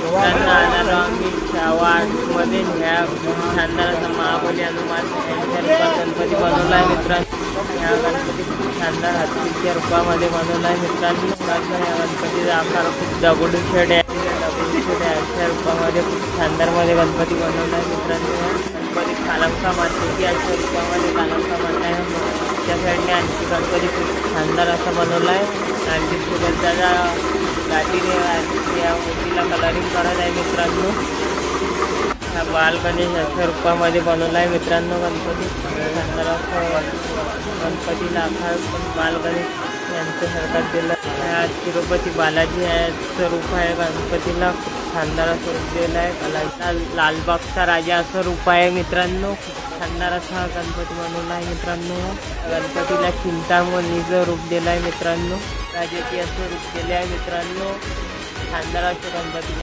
मित्रांनो आणालो आम्ही वाटमध्ये ह्या शानदार असा महाबली हनुमान यांच्या रूपात गणपती बनवला आहे मित्रांनो। ह्या गणपती खूप शानदार हत्तीच्या रूपामध्ये बनवला आहे मित्रांनो। ह्या गणपतीचा आकार खूप दगडूशेठ आहे, अशा रूपामध्ये खूप शानदार मध्ये गणपती बनवला आहे मित्रांनो। गणपती कालंका मातेची अशा रूपामध्ये कालंका माता आहे। त्या साईडने आणखी गणपती खूप शानदार असा बनवला आहे। आणखी सुगंधाच्या गाठीने आणखी या मूर्तीला कलरिंग करत आहे मित्रांनो। हा बाल गणेश अशा रूपामध्ये बनवला आहे मित्रांनो गणपती। शानदार असं गणपतीला आकार पण बाल गणेश यांच्यासारखा दिला आहे। तिरुपती बालाजी याचं रूप आहे गणपतीला, खूप शानदार असं रूप दिलं आहे। कलाचा लालबागचा राजा असं रूप आहे मित्रांनो। खूप शानदार असा गणपती बनवला आहे मित्रांनो। गणपतीला चिंतामणीचं रूप दिलं आहे मित्रांनो। राजाची असं रूप दिले आहे मित्रांनो। शानदार असं गणपती